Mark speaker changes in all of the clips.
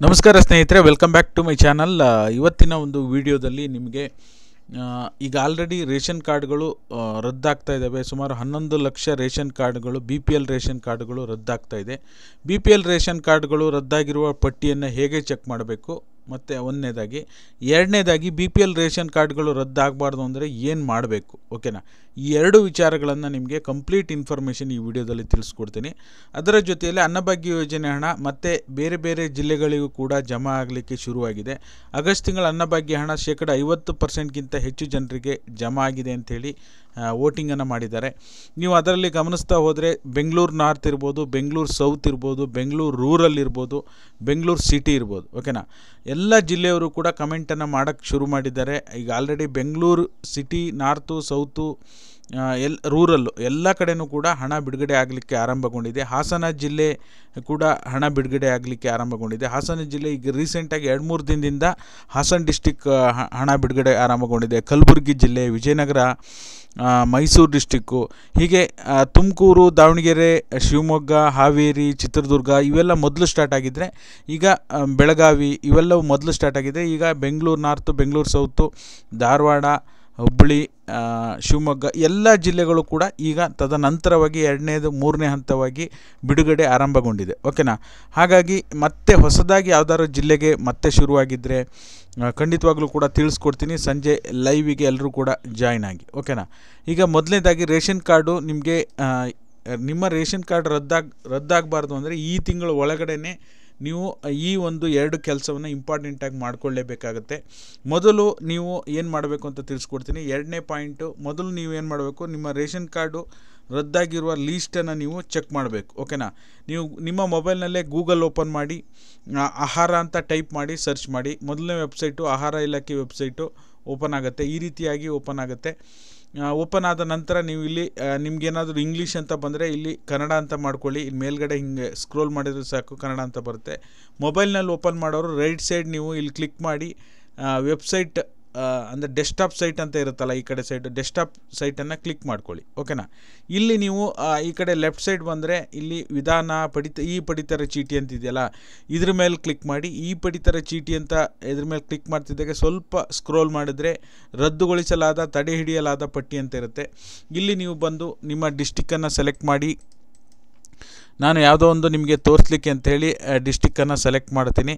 Speaker 1: ನಮಸ್ಕಾರ ಸ್ನೇಹಿತರೆ, welcome back to my channel. ಇವತ್ತಿನ ಒಂದು ವಿಡಿಯೋದಲ್ಲಿ ನಿಮಗೆ ಈಗ ಆಲ್ರೆಡಿ ರೇಷನ್ ಕಾರ್ಡ್ಗಳು ರದ್ದಾಗ್ತಾ ಇದ್ದಾವೆ. ಸುಮಾರು 11 ಲಕ್ಷ ರೇಷನ್ ಕಾರ್ಡ್ಗಳು BPL ರೇಷನ್ ಕಾರ್ಡ್ಗಳು ರದ್ದಾಗ್ತಾ ಇದೆ. BPL ರೇಷನ್ ಕಾರ್ಡ್ಗಳು ರದ್ದಾಗಿರುವ ಪಟ್ಟಿಯನ್ನು ಹೇಗೆ ಚೆಕ್ ಮಾಡಬೇಕು ಮತ್ತು ಒಂದನೇದಾಗಿ, ಎರಡನೇದಾಗಿ BPL ರೇಷನ್ ಕಾರ್ಡ್ಗಳು ರದ್ದಾಗಬಾರ್ದು ಅಂದರೆ ಏನು ಮಾಡಬೇಕು, ಓಕೆನಾ? ಈ ಎರಡು ವಿಚಾರಗಳನ್ನು ನಿಮಗೆ ಕಂಪ್ಲೀಟ್ ಇನ್ಫಾರ್ಮೇಷನ್ ಈ ವಿಡಿಯೋದಲ್ಲಿ ತಿಳಿಸ್ಕೊಡ್ತೀನಿ. ಅದರ ಜೊತೆಯಲ್ಲಿ ಅನ್ನಭಾಗ್ಯ ಯೋಜನೆ ಹಣ ಮತ್ತು ಬೇರೆ ಬೇರೆ ಜಿಲ್ಲೆಗಳಿಗೂ ಕೂಡ ಜಮಾ ಆಗಲಿಕ್ಕೆ ಶುರುವಾಗಿದೆ. ಆಗಸ್ಟ್ ತಿಂಗಳ ಅನ್ನಭಾಗ್ಯ ಹಣ 50% ಹೆಚ್ಚು ಜನರಿಗೆ ಜಮಾ ಆಗಿದೆ ಅಂಥೇಳಿ ವೋಟಿಂಗನ್ನು ಮಾಡಿದ್ದಾರೆ. ನೀವು ಅದರಲ್ಲಿ ಗಮನಿಸ್ತಾ ಹೋದರೆ ಬೆಂಗಳೂರು ನಾರ್ತ್ ಇರ್ಬೋದು, ಬೆಂಗಳೂರು ಸೌತ್ ಇರ್ಬೋದು, ಬೆಂಗಳೂರು ರೂರಲ್ ಇರ್ಬೋದು, ಬೆಂಗಳೂರು ಸಿಟಿ ಇರ್ಬೋದು, ಓಕೆನಾ? ಎಲ್ಲ ಜಿಲ್ಲೆಯವರು ಕೂಡ ಕಮೆಂಟನ್ನು ಮಾಡೋಕ್ಕೆ ಶುರು ಮಾಡಿದ್ದಾರೆ. ಈಗ already Bengaluru city, north, south, rural ಎಲ್ಲ ಕಡೆಯೂ ಕೂಡ ಹಣ ಬಿಡುಗಡೆ ಆಗಲಿಕ್ಕೆ ಆರಂಭಗೊಂಡಿದೆ. ಹಾಸನ ಜಿಲ್ಲೆ ಕೂಡ ಹಣ ಬಿಡುಗಡೆ ಆಗಲಿಕ್ಕೆ ಆರಂಭಗೊಂಡಿದೆ. ಹಾಸನ ಜಿಲ್ಲೆ ಈಗ ರೀಸೆಂಟಾಗಿ 2-3 ದಿನದಿಂದ ಹಾಸನ ಡಿಸ್ಟಿಕ್ ಹಣ ಬಿಡುಗಡೆ ಆರಂಭಗೊಂಡಿದೆ. ಕಲಬುರಗಿ ಜಿಲ್ಲೆ, ವಿಜಯನಗರ, ಮೈಸೂರು ಡಿಸ್ಟಿಕ್ಕು, ಹೀಗೆ ತುಮಕೂರು, ದಾವಣಗೆರೆ, ಶಿವಮೊಗ್ಗ, ಹಾವೇರಿ, ಚಿತ್ರದುರ್ಗ ಇವೆಲ್ಲ ಮೊದಲು ಸ್ಟಾರ್ಟ್ ಆಗಿದ್ದರೆ ಈಗ ಬೆಳಗಾವಿ ಇವೆಲ್ಲವೂ ಮೊದಲು ಸ್ಟಾರ್ಟ್ ಆಗಿದೆ. ಈಗ ಬೆಂಗಳೂರು ನಾರ್ತು, ಬೆಂಗಳೂರು ಸೌತು, ಧಾರವಾಡ, ಹುಬ್ಬಳ್ಳಿ, ಶಿವಮೊಗ್ಗ ಎಲ್ಲ ಜಿಲ್ಲೆಗಳು ಕೂಡ ಈಗ ತದನಂತರವಾಗಿ 2ನೇದು 3ನೇ ಹಂತವಾಗಿ ಬಿಡುಗಡೆ ಆರಂಭಗೊಂಡಿದೆ, ಓಕೆನಾ? ಹಾಗಾಗಿ ಮತ್ತೆ ಹೊಸದಾಗಿ ಯಾವುದಾದ್ರು ಜಿಲ್ಲೆಗೆ ಮತ್ತೆ ಶುರುವಾಗಿದ್ದರೆ ಖಂಡಿತವಾಗ್ಲೂ ಕೂಡ ತಿಳಿಸ್ಕೊಡ್ತೀನಿ. ಸಂಜೆ ಲೈವಿಗೆ ಎಲ್ಲರೂ ಕೂಡ ಜಾಯ್ನ್ ಆಗಿ, ಓಕೆನಾ? ಈಗ ಮೊದಲನೇದಾಗಿ ರೇಷನ್ ಕಾರ್ಡು ನಿಮಗೆ ನಿಮ್ಮ ರೇಷನ್ ಕಾರ್ಡ್ ರದ್ದಾಗಬಾರ್ದು ಅಂದರೆ ಈ ತಿಂಗಳ ಒಳಗಡೆ ನೀವು ಈ ಒಂದು 2 ಕೆಲಸವನ್ನು ಇಂಪಾರ್ಟೆಂಟಾಗಿ ಮಾಡಿಕೊಳ್ಳೇಬೇಕಾಗತ್ತೆ. ಮೊದಲು ನೀವು ಏನು ಮಾಡಬೇಕು ಅಂತ ತಿಳಿಸ್ಕೊಡ್ತೀನಿ. 2ನೇ ಪಾಯಿಂಟು, ಮೊದಲು ನೀವು ಏನು ಮಾಡಬೇಕು, ನಿಮ್ಮ ರೇಷನ್ ಕಾರ್ಡು ರದ್ದಾಗಿರುವ ಲೀಸ್ಟನ್ನು ನೀವು ಚೆಕ್ ಮಾಡಬೇಕು, ಓಕೆನಾ? ನೀವು ನಿಮ್ಮ ಮೊಬೈಲ್ನಲ್ಲೇ ಗೂಗಲ್ ಓಪನ್ ಮಾಡಿ ಆಹಾರ ಅಂತ ಟೈಪ್ ಮಾಡಿ ಸರ್ಚ್ ಮಾಡಿ. ಮೊದಲನೇ ವೆಬ್ಸೈಟು ಆಹಾರ ಇಲಾಖೆ ವೆಬ್ಸೈಟು ಓಪನ್ ಆಗುತ್ತೆ. ಈ ರೀತಿಯಾಗಿ ಓಪನ್ ಆಗುತ್ತೆ. ಓಪನ್ ಆದ ನಂತರ ನೀವು ಇಲ್ಲಿ ನಿಮಗೇನಾದರೂ ಇಂಗ್ಲೀಷ್ ಅಂತ ಬಂದರೆ ಇಲ್ಲಿ ಕನ್ನಡ ಅಂತ ಮಾಡ್ಕೊಳ್ಳಿ. ಇಲ್ಲಿ ಮೇಲ್ಗಡೆ ಹಿಂಗೆ ಸ್ಕ್ರೋಲ್ ಮಾಡಿದರೆ ಸಾಕು, ಕನ್ನಡ ಅಂತ ಬರುತ್ತೆ. ಮೊಬೈಲ್ನಲ್ಲಿ ಓಪನ್ ಮಾಡೋರು ರೈಟ್ ಸೈಡ್ ನೀವು ಇಲ್ಲಿ ಕ್ಲಿಕ್ ಮಾಡಿ ವೆಬ್ಸೈಟ್ ಅಂದರೆ ಡೆಸ್ಕ್ಟಾಪ್ ಸೈಟ್ ಅಂತ ಇರುತ್ತಲ್ಲ, ಈ ಕಡೆ ಸೈಡ್ ಡೆಸ್ಕ್ಟಾಪ್ ಸೈಟನ್ನು ಕ್ಲಿಕ್ ಮಾಡ್ಕೊಳ್ಳಿ, ಓಕೆನಾ? ಇಲ್ಲಿ ನೀವು ಈ ಕಡೆ ಲೆಫ್ಟ್ ಸೈಡ್ ಬಂದರೆ ಇಲ್ಲಿ ವಿಧಾನ ಪಡಿತರ ಚೀಟಿ ಅಂತ ಇದೆಯಲ್ಲ, ಇದ್ರ ಮೇಲೆ ಕ್ಲಿಕ್ ಮಾಡಿ. ಈ ಪಡಿತರ ಚೀಟಿ ಅಂತ ಇದ್ರ ಮೇಲೆ ಕ್ಲಿಕ್ ಮಾಡ್ತಿದ್ದಾಗ ಸ್ವಲ್ಪ ಸ್ಕ್ರೋಲ್ ಮಾಡಿದ್ರೆ ರದ್ದುಗೊಳಿಸಲಾದ, ತಡೆ ಹಿಡಿಯಲಾದ ಪಟ್ಟಿ ಅಂತ ಇರುತ್ತೆ. ಇಲ್ಲಿ ನೀವು ಬಂದು ನಿಮ್ಮ ಡಿಸ್ಟಿಕ್ಕನ್ನು ಸೆಲೆಕ್ಟ್ ಮಾಡಿ. ನಾನು ಯಾವುದೋ ಒಂದು ನಿಮಗೆ ತೋರಿಸ್ಲಿಕ್ಕೆ ಅಂಥೇಳಿ ಡಿಸ್ಟಿಕ್ಕನ್ನು ಸೆಲೆಕ್ಟ್ ಮಾಡ್ತೀನಿ.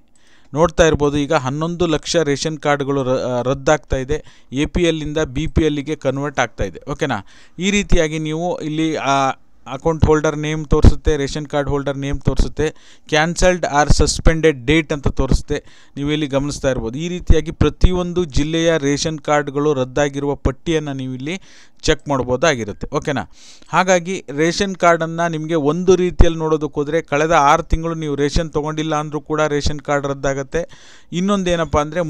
Speaker 1: ನೋಡ್ತಾ ಇರ್ಬೋದು, ಈಗ 11 ಲಕ್ಷ ರೇಷನ್ ಕಾರ್ಡ್ಗಳು ರದ್ದಾಗ್ತಾ ಇದೆ. APLನಿಂದ BPLಗೆ ಕನ್ವರ್ಟ್ ಆಗ್ತಾ ಇದೆ, ಓಕೆನಾ? ಈ ರೀತಿಯಾಗಿ ನೀವು ಇಲ್ಲಿ ಅಕೌಂಟ್ ಹೋಲ್ಡರ್ ನೇಮ್ ತೋರಿಸುತ್ತೆ, ರೇಷನ್ ಕಾರ್ಡ್ ಹೋಲ್ಡರ್ ನೇಮ್ ತೋರಿಸುತ್ತೆ, ಕ್ಯಾನ್ಸಲ್ಡ್ ಆರ್ ಸಸ್ಪೆಂಡೆಡ್ ಡೇಟ್ ಅಂತ ತೋರಿಸುತ್ತೆ. ನೀವು ಇಲ್ಲಿ ಗಮನಿಸ್ತಾ ಇರ್ಬೋದು. ಈ ರೀತಿಯಾಗಿ ಪ್ರತಿಯೊಂದು ಜಿಲ್ಲೆಯ ರೇಷನ್ ಕಾರ್ಡ್ಗಳು ರದ್ದಾಗಿರುವ ಪಟ್ಟಿಯನ್ನು ನೀವು ಇಲ್ಲಿ ಚೆಕ್ ಮಾಡ್ಬೋದಾಗಿರುತ್ತೆ, ಓಕೆನಾ? ಹಾಗಾಗಿ ರೇಷನ್ ಕಾರ್ಡನ್ನು ನಿಮಗೆ ಒಂದು ರೀತಿಯಲ್ಲಿ ನೋಡೋದಕ್ಕೆ ಹೋದರೆ ಕಳೆದ 6 ತಿಂಗಳು ನೀವು ರೇಷನ್ ತೊಗೊಂಡಿಲ್ಲ ಅಂದರೂ ಕೂಡ ರೇಷನ್ ಕಾರ್ಡ್ ರದ್ದಾಗುತ್ತೆ. ಇನ್ನೊಂದೇನಪ್ಪ ಅಂದರೆ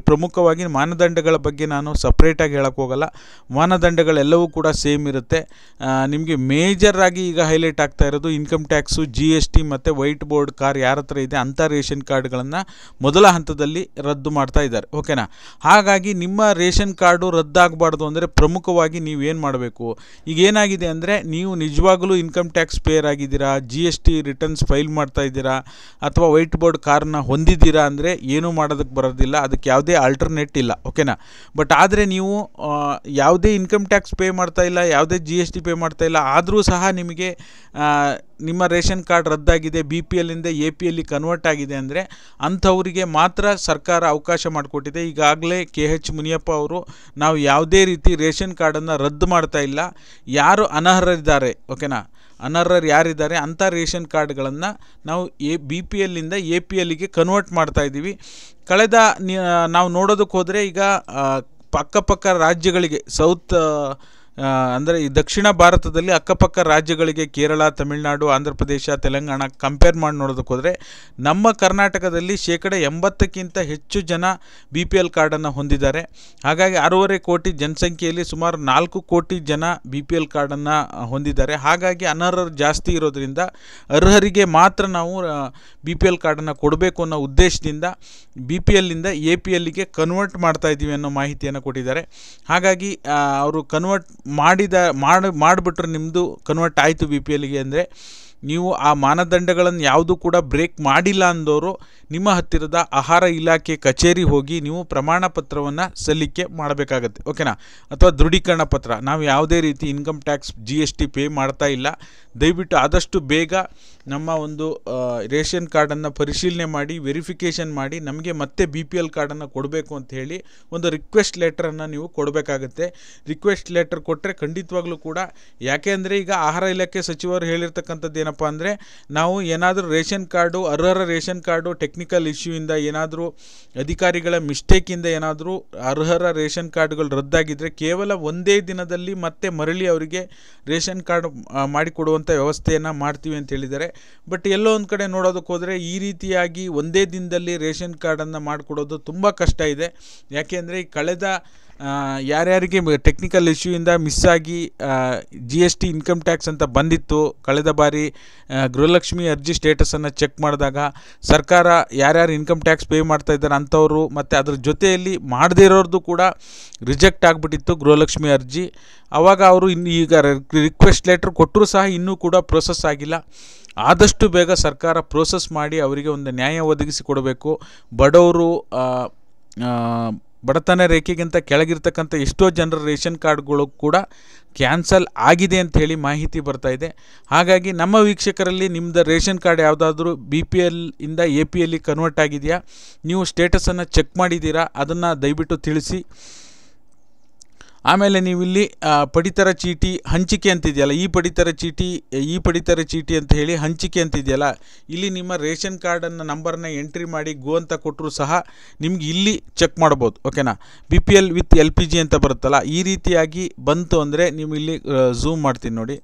Speaker 1: ಪ್ರಮುಖವಾಗಿ ಮಾನದಂಡಗಳ ಬಗ್ಗೆ ನಾನು ಸಪ್ರೇಟಾಗಿ ಹೇಳಕ್ಕೆ ಹೋಗಲ್ಲ. ಮಾನದಂಡಗಳೆಲ್ಲವೂ ಕೂಡ ಸೇಮ್ ಇರುತ್ತೆ. ನಿಮಗೆ ಮೇಜರ್ ಆಗಿ ಈಗ ಹೈಲೈಟ್ ಆಗ್ತಾ ಇರೋದು ಇನ್ಕಮ್ ಟ್ಯಾಕ್ಸು, GST ಮತ್ತು ವೈಟ್ ಬೋರ್ಡ್ ಕಾರ್ ಯಾರ ಹತ್ರ ಇದೆ ಅಂಥ ರೇಷನ್ ಕಾರ್ಡ್ಗಳನ್ನು ಮೊದಲ ಹಂತದಲ್ಲಿ ರದ್ದು ಮಾಡ್ತಾ ಇದ್ದಾರೆ, ಓಕೆನಾ? ಹಾಗಾಗಿ ನಿಮ್ಮ ರೇಷನ್ ಕಾರ್ಡು ರದ್ದಾಗಬಾರ್ದು ಅಂದರೆ ಪ್ರಮುಖವಾಗಿ ನೀವೇನು ಮಾಡಬೇಕು, ಈಗ ಏನಾಗಿದೆ ಅಂದರೆ ನೀವು ನಿಜವಾಗಲೂ ಇನ್ಕಮ್ ಟ್ಯಾಕ್ಸ್ ಪೇಯರ್ ಆಗಿದ್ದೀರಾ, GST ರಿಟರ್ನ್ಸ್ ಫೈಲ್ ಮಾಡ್ತಾ ಇದ್ದೀರಾ, ಅಥವಾ ವೈಟ್ ಬೋರ್ಡ್ ಕಾರ್ನ ಹೊಂದಿದ್ದೀರಾ ಅಂದರೆ ಏನೂ ಮಾಡೋದಕ್ಕೆ ಬರೋದಿಲ್ಲ. ಅದಕ್ಕೆ ಯಾವುದೇ ಆಲ್ಟರ್ನೇಟ್ ಇಲ್ಲ, ಓಕೆನಾ? ಬಟ್ ಆದರೆ ನೀವು ಯಾವುದೇ ಇನ್ಕಮ್ ಟ್ಯಾಕ್ಸ್ ಪೇ ಮಾಡ್ತಾ ಇಲ್ಲ, ಯಾವುದೇ GST ಪೇ ಮಾಡ್ತಾ ಇಲ್ಲ, ಆದರೂ ಸಹ ನಿಮಗೆ ನಿಮ್ಮ ರೇಷನ್ ಕಾರ್ಡ್ ರದ್ದಾಗಿದೆ, BPLನಿಂದ APLಗೆ ಕನ್ವರ್ಟ್ ಆಗಿದೆ ಅಂದರೆ ಅಂಥವರಿಗೆ ಮಾತ್ರ ಸರ್ಕಾರ ಅವಕಾಶ ಮಾಡಿಕೊಟ್ಟಿದೆ. ಈಗಾಗಲೇ KH ಮುನಿಯಪ್ಪ ಅವರು ನಾವು ಯಾವುದೇ ರೀತಿ ರೇಷನ್ ಕಾರ್ಡನ್ನು ರದ್ದು ಮಾಡ್ತಾ ಇಲ್ಲ, ಯಾರು ಅನರ್ಹರಿದ್ದಾರೆ, ಓಕೆನಾ? ಅನರ್ಹರು ಯಾರಿದ್ದಾರೆ ಅಂಥ ರೇಷನ್ ಕಾರ್ಡ್ಗಳನ್ನು ನಾವು BPLನಿಂದ APLಗೆ ಕನ್ವರ್ಟ್ ಮಾಡ್ತಾ ಇದ್ದೀವಿ. ನಾವು ನೋಡೋದಕ್ಕೆ ಹೋದರೆ ಈಗ ಅಕ್ಕಪಕ್ಕ ರಾಜ್ಯಗಳಿಗೆ ಅಂದರೆ ಈ ದಕ್ಷಿಣ ಭಾರತದಲ್ಲಿ ಅಕ್ಕಪಕ್ಕ ರಾಜ್ಯಗಳಿಗೆ ಕೇರಳ, ತಮಿಳುನಾಡು, ಆಂಧ್ರ ಪ್ರದೇಶ, ತೆಲಂಗಾಣ ಕಂಪೇರ್ ಮಾಡಿ ನೋಡೋದಕ್ಕೆ ಹೋದರೆ ನಮ್ಮ ಕರ್ನಾಟಕದಲ್ಲಿ 80%ಕ್ಕಿಂತ ಹೆಚ್ಚು ಜನ BPL ಕಾರ್ಡನ್ನು ಹೊಂದಿದ್ದಾರೆ. ಹಾಗಾಗಿ 6.5 ಕೋಟಿ ಜನಸಂಖ್ಯೆಯಲ್ಲಿ ಸುಮಾರು 4 ಕೋಟಿ ಜನ BPL ಕಾರ್ಡನ್ನು ಹೊಂದಿದ್ದಾರೆ. ಹಾಗಾಗಿ ಅನರ್ಹರು ಜಾಸ್ತಿ ಇರೋದರಿಂದ ಅರ್ಹರಿಗೆ ಮಾತ್ರ ನಾವು BPL ಕಾರ್ಡನ್ನು ಕೊಡಬೇಕು ಅನ್ನೋ ಉದ್ದೇಶದಿಂದ BPLನಿಂದ APLಗೆ ಕನ್ವರ್ಟ್ ಮಾಡ್ತಾ ಇದ್ದೀವಿ ಅನ್ನೋ ಮಾಹಿತಿಯನ್ನು ಕೊಟ್ಟಿದ್ದಾರೆ. ಹಾಗಾಗಿ ಅವರು ಕನ್ವರ್ಟ್ ಮಾಡಿಬಿಟ್ರೆ ನಿಮ್ಮದು ಕನ್ವರ್ಟ್ ಆಯಿತು BPLಗೆ ಅಂದರೆ ನೀವು ಆ ಮಾನದಂಡಗಳನ್ನು ಯಾವುದು ಕೂಡ ಬ್ರೇಕ್ ಮಾಡಿಲ್ಲ ಅಂದವರು ನಿಮ್ಮ ಹತ್ತಿರದ ಆಹಾರ ಇಲಾಖೆ ಕಚೇರಿ ಹೋಗಿ ನೀವು ಪ್ರಮಾಣ ಪತ್ರವನ್ನು ಸಲ್ಲಿಕೆ ಮಾಡಬೇಕಾಗತ್ತೆ, ಓಕೆನಾ. ಅಥವಾ ದೃಢೀಕರಣ ಪತ್ರ. ನಾವು ಯಾವುದೇ ರೀತಿ ಇನ್ಕಮ್ ಟ್ಯಾಕ್ಸ್ GST ಪೇ ಮಾಡ್ತಾ ಇಲ್ಲ. ದಯವಿಟ್ಟು ಆದಷ್ಟು ಬೇಗ ನಮ್ಮ ಒಂದು ರೇಷನ್ ಕಾರ್ಡನ್ನು ಪರಿಶೀಲನೆ ಮಾಡಿ ವೆರಿಫಿಕೇಷನ್ ಮಾಡಿ ನಮಗೆ ಮತ್ತೆ BPL ಕಾರ್ಡನ್ನು ಕೊಡಬೇಕು ಅಂತ ಹೇಳಿ ಒಂದು ರಿಕ್ವೆಸ್ಟ್ ಲೆಟ್ರನ್ನು ನೀವು ಕೊಡಬೇಕಾಗತ್ತೆ. ರಿಕ್ವೆಸ್ಟ್ ಲೆಟರ್ ಕೊಟ್ಟರೆ ಖಂಡಿತವಾಗ್ಲೂ ಕೂಡ, ಯಾಕೆ ಅಂದರೆ ಈಗ ಆಹಾರ ಇಲಾಖೆ ಸಚಿವರು ಹೇಳಿರ್ತಕ್ಕಂಥದ್ದು ಏನಪ್ಪ ಅಂದರೆ, ನಾವು ಏನಾದರೂ ರೇಷನ್ ಕಾರ್ಡು ಅರ್ಹರ ರೇಷನ್ ಕಾರ್ಡು ಟೆಕ್ನಿಕಲ್ ಇಶ್ಯೂಯಿಂದ ಏನಾದರೂ ಅಧಿಕಾರಿಗಳ ಮಿಸ್ಟೇಕಿಂದ ಏನಾದರೂ ಅರ್ಹರ ರೇಷನ್ ಕಾರ್ಡ್ಗಳು ರದ್ದಾಗಿದ್ದರೆ ಕೇವಲ ಒಂದೇ ದಿನದಲ್ಲಿ ಮತ್ತೆ ಮರಳಿ ಅವರಿಗೆ ರೇಷನ್ ಕಾರ್ಡ್ ಮಾಡಿಕೊಡುವಂಥ ವ್ಯವಸ್ಥೆಯನ್ನು ಮಾಡ್ತೀವಿ ಅಂತ ಹೇಳಿದ್ದಾರೆ. ಬಟ್ ಎಲ್ಲೋ ಒಂದು ಕಡೆ ನೋಡೋದಕ್ಕೆ ಹೋದರೆ ಈ ರೀತಿಯಾಗಿ ಒಂದೇ ದಿನದಲ್ಲಿ ರೇಷನ್ ಕಾರ್ಡನ್ನು ಮಾಡಿಕೊಡೋದು ತುಂಬ ಕಷ್ಟ ಇದೆ. ಯಾಕೆಂದರೆ ಈ ಕಳೆದ ಯಾರ್ಯಾರಿಗೆ ಟೆಕ್ನಿಕಲ್ ಇಶ್ಯೂಯಿಂದ ಮಿಸ್ ಆಗಿ GST ಇನ್ಕಮ್ ಟ್ಯಾಕ್ಸ್ ಅಂತ ಬಂದಿತ್ತು, ಕಳೆದ ಬಾರಿ ಗೃಹಲಕ್ಷ್ಮಿ ಅರ್ಜಿ ಸ್ಟೇಟಸನ್ನು ಚೆಕ್ ಮಾಡಿದಾಗ ಸರ್ಕಾರ ಯಾರ್ಯಾರು ಇನ್ಕಮ್ ಟ್ಯಾಕ್ಸ್ ಪೇ ಮಾಡ್ತಾ ಇದ್ದಾರೆ ಅಂಥವರು ಮತ್ತು ಅದ್ರ ಜೊತೆಯಲ್ಲಿ ಮಾಡದೇ ಇರೋರ್ದು ಕೂಡ ರಿಜೆಕ್ಟ್ ಆಗಿಬಿಟ್ಟಿತ್ತು ಗೃಹಲಕ್ಷ್ಮಿ ಅರ್ಜಿ. ಆವಾಗ ಅವರು ಈಗ ರಿಕ್ವೆಸ್ಟ್ ಲೆಟ್ರ್ ಕೊಟ್ಟರೂ ಸಹ ಇನ್ನೂ ಕೂಡ ಪ್ರೋಸೆಸ್ ಆಗಿಲ್ಲ. ಆದಷ್ಟು ಬೇಗ ಸರ್ಕಾರ ಪ್ರೋಸೆಸ್ ಮಾಡಿ ಅವರಿಗೆ ಒಂದು ನ್ಯಾಯ ಒದಗಿಸಿ ಕೊಡಬೇಕು. ಬಡವರು ಬಡತನ ರೇಖೆಗಿಂತ ಕೆಳಗಿರ್ತಕ್ಕಂಥ ಎಷ್ಟೋ ಜನರ ರೇಷನ್ ಕಾರ್ಡ್ಗಳು ಕೂಡ ಕ್ಯಾನ್ಸಲ್ ಆಗಿದೆ ಅಂತ ಹೇಳಿ ಮಾಹಿತಿ ಬರ್ತಾ ಇದೆ. ಹಾಗಾಗಿ ನಮ್ಮ ವೀಕ್ಷಕರಲ್ಲಿ ನಿಮ್ಮದು ರೇಷನ್ ಕಾರ್ಡ್ ಯಾವುದಾದ್ರೂ BPL ಇಂದ APL ಕನ್ವರ್ಟ್ ಆಗಿದೆಯಾ, ನೀವು ಸ್ಟೇಟಸನ್ನು ಚೆಕ್ ಮಾಡಿದ್ದೀರಾ, ಅದನ್ನು ದಯವಿಟ್ಟು ತಿಳಿಸಿ. ಆಮೇಲೆ ನೀವು ಇಲ್ಲಿ ಪಡಿತರ ಚೀಟಿ ಹಂಚಿಕೆ ಅಂತಿದೆಯಲ್ಲ, ಈ ಪಡಿತರ ಚೀಟಿ ಅಂತ ಹೇಳಿ ಹಂಚಿಕೆ ಅಂತಿದೆಯಲ್ಲ, ಇಲ್ಲಿ ನಿಮ್ಮ ರೇಷನ್ ಕಾರ್ಡನ್ನು ನಂಬರ್ನ ಎಂಟ್ರಿ ಮಾಡಿ ಗೋ ಅಂತ ಕೊಟ್ಟರು ಸಹ ನಿಮ್ಗೆ ಇಲ್ಲಿ ಚೆಕ್ ಮಾಡ್ಬೋದು, ಓಕೆನಾ. BPL ವಿತ್ LPG ಅಂತ ಬರುತ್ತಲ್ಲ, ಈ ರೀತಿಯಾಗಿ ಬಂತು ಅಂದರೆ ನೀವು ಇಲ್ಲಿ ಝೂಮ್ ಮಾಡ್ತೀನಿ ನೋಡಿ.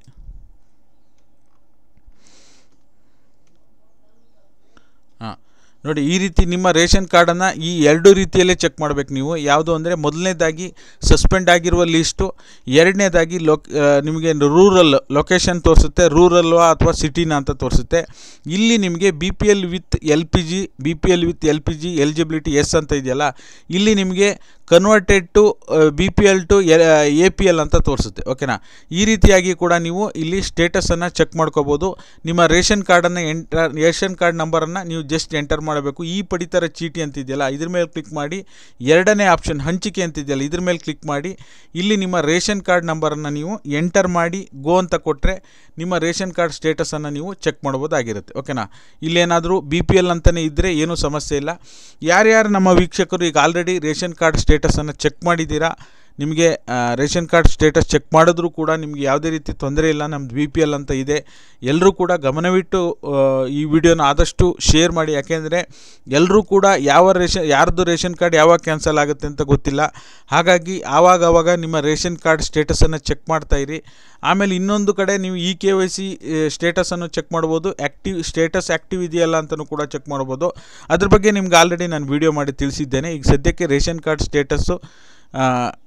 Speaker 1: ನೋಡಿ, ಈ ರೀತಿ ನಿಮ್ಮ ರೇಷನ್ ಕಾರ್ಡನ್ನು ಈ ಎರಡು ರೀತಿಯಲ್ಲೇ ಚೆಕ್ ಮಾಡಬೇಕು ನೀವು. ಯಾವುದು ಅಂದರೆ ಮೊದಲನೇದಾಗಿ ಸಸ್ಪೆಂಡ್ ಆಗಿರುವ ಲಿಸ್ಟು, ಎರಡನೇದಾಗಿ ನಿಮಗೆ ರೂರಲ್ ಲೊಕೇಶನ್ ತೋರಿಸುತ್ತೆ, ರೂರಲ್ವಾ ಅಥವಾ ಸಿಟಿನ ಅಂತ ತೋರಿಸುತ್ತೆ. ಇಲ್ಲಿ ನಿಮಗೆ BPL with LPG eligibility yes ಅಂತ ಇದೆಯಲ್ಲ, ಇಲ್ಲಿ ನಿಮಗೆ converted to BPL to APL ಅಂತ ತೋರಿಸುತ್ತೆ, ಓಕೆನಾ. ಈ ರೀತಿಯಾಗಿ ಕೂಡ ನೀವು ಇಲ್ಲಿ ಸ್ಟೇಟಸನ್ನು ಚೆಕ್ ಮಾಡ್ಕೋಬೋದು. ನಿಮ್ಮ ರೇಷನ್ ಕಾರ್ಡ್ ನಂಬರನ್ನು ನೀವು ಜಸ್ಟ್ ಎಂಟರ್ ಮಾಡಬೇಕು. ಈ ಪಡಿತರ ಚೀಟಿ ಅಂತಿದೆಯಲ್ಲ, ಇದ್ರ ಮೇಲೆ ಕ್ಲಿಕ್ ಮಾಡಿ, ಎರಡನೇ ಆಪ್ಷನ್ ಹಂಚಿಕೆ ಅಂತಿದೆಯಲ್ಲ, ಇದ್ರ ಮೇಲೆ ಕ್ಲಿಕ್ ಮಾಡಿ, ಇಲ್ಲಿ ನಿಮ್ಮ ರೇಷನ್ ಕಾರ್ಡ್ ನಂಬರನ್ನು ನೀವು ಎಂಟರ್ ಮಾಡಿ ಗೋ ಅಂತ ಕೊಟ್ಟರೆ ನಿಮ್ಮ ರೇಷನ್ ಕಾರ್ಡ್ ಸ್ಟೇಟಸನ್ನು ನೀವು ಚೆಕ್ ಮಾಡ್ಬೋದಾಗಿರುತ್ತೆ, ಓಕೆನಾ. ಇಲ್ಲೇನಾದರೂ BPL ಅಂತಲೇ ಇದ್ದರೆ ಏನೂ ಸಮಸ್ಯೆ ಇಲ್ಲ. ಯಾರ್ಯಾರು ನಮ್ಮ ವೀಕ್ಷಕರು ಈಗ ಆಲ್ರೆಡಿ ರೇಷನ್ ಕಾರ್ಡ್ ಸ್ಟೇಟಸನ್ನು ಚೆಕ್ ಮಾಡಿದ್ದೀರಾ, ನಿಮಗೆ ರೇಷನ್ ಕಾರ್ಡ್ ಸ್ಟೇಟಸ್ ಚೆಕ್ ಮಾಡಿದ್ರೂ ಕೂಡ ನಿಮಗೆ ಯಾವುದೇ ರೀತಿ ತೊಂದರೆ ಇಲ್ಲ, ನಮ್ಮದು BPL ಅಂತ ಇದೆ. ಎಲ್ಲರೂ ಕೂಡ ಗಮನವಿಟ್ಟು ಈ ವಿಡಿಯೋನ ಆದಷ್ಟು ಶೇರ್ ಮಾಡಿ. ಯಾಕೆಂದರೆ ಎಲ್ಲರೂ ಕೂಡ ಯಾರ್ದು ರೇಷನ್ ಕಾರ್ಡ್ ಯಾವಾಗ ಕ್ಯಾನ್ಸಲ್ ಆಗುತ್ತೆ ಅಂತ ಗೊತ್ತಿಲ್ಲ. ಹಾಗಾಗಿ ಆವಾಗವಾಗ ನಿಮ್ಮ ರೇಷನ್ ಕಾರ್ಡ್ ಸ್ಟೇಟಸನ್ನು ಚೆಕ್ ಮಾಡ್ತಾಯಿರಿ. ಆಮೇಲೆ ಇನ್ನೊಂದು ಕಡೆ ನೀವು KYC ಸ್ಟೇಟಸನ್ನು ಚೆಕ್ ಮಾಡ್ಬೋದು, ಆ್ಯಕ್ಟಿವ್ ಇದೆಯಲ್ಲ ಅಂತಲೂ ಕೂಡ ಚೆಕ್ ಮಾಡ್ಬೋದು. ಅದ್ರ ಬಗ್ಗೆ ನಿಮ್ಗೆ ಆಲ್ರೆಡಿ ನಾನು ವಿಡಿಯೋ ಮಾಡಿ ತಿಳಿಸಿದ್ದೇನೆ. ಈಗ ಸದ್ಯಕ್ಕೆ ರೇಷನ್ ಕಾರ್ಡ್ ಸ್ಟೇಟಸ್ಸು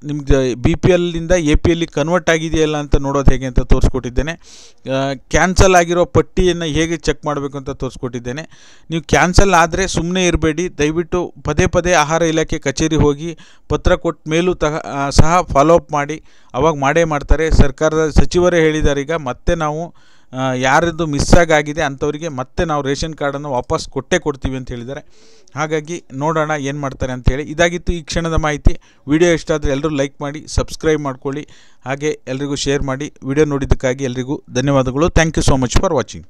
Speaker 1: ನಿಮ್ಗೆ BPLನಿಂದ APL ಕನ್ವರ್ಟ್ ಆಗಿದೆಯಲ್ಲ ಅಂತ ನೋಡೋದು ಹೇಗೆ ಅಂತ ತೋರಿಸ್ಕೊಟ್ಟಿದ್ದೇನೆ. ಕ್ಯಾನ್ಸಲ್ ಆಗಿರೋ ಪಟ್ಟಿಯನ್ನು ಹೇಗೆ ಚೆಕ್ ಮಾಡಬೇಕು ಅಂತ ತೋರಿಸ್ಕೊಟ್ಟಿದ್ದೇನೆ. ನೀವು ಕ್ಯಾನ್ಸಲ್ ಆದರೆ ಸುಮ್ಮನೆ ಇರಬೇಡಿ, ದಯವಿಟ್ಟು ಪದೇ ಆಹಾರ ಇಲಾಖೆ ಕಚೇರಿ ಹೋಗಿ ಪತ್ರ ಕೊಟ್ಟ ಮೇಲೂ ಸಹ ಫಾಲೋಅಪ್ ಮಾಡಿ. ಅವಾಗ ಮಾಡೇ ಮಾಡ್ತಾರೆ. ಸರ್ಕಾರದ ಸಚಿವರೇ ಹೇಳಿದ್ದಾರೆ, ಈಗ ಮತ್ತೆ ನಾವು ಯಾರದ್ದು ಮಿಸ್ಸಾಗಿದೆ ಅಂಥವರಿಗೆ ಮತ್ತೆ ನಾವು ರೇಷನ್ ಕಾರ್ಡನ್ನು ವಾಪಸ್ ಕೊಡ್ತೀವಿ ಅಂತ ಹೇಳಿದ್ದಾರೆ. ಹಾಗಾಗಿ ನೋಡೋಣ ಏನು ಮಾಡ್ತಾರೆ ಅಂಥೇಳಿ. ಇದಾಗಿತ್ತು ಈ ಕ್ಷಣದ ಮಾಹಿತಿ. ವಿಡಿಯೋ ಇಷ್ಟ ಆದರೆ ಎಲ್ಲರೂ ಲೈಕ್ ಮಾಡಿ, ಸಬ್ಸ್ಕ್ರೈಬ್ ಮಾಡ್ಕೊಳ್ಳಿ, ಹಾಗೆ ಎಲ್ರಿಗೂ ಶೇರ್ ಮಾಡಿ. ವಿಡಿಯೋ ನೋಡಿದ್ದಕ್ಕಾಗಿ ಎಲ್ರಿಗೂ ಧನ್ಯವಾದಗಳು. Thank you so much for watching.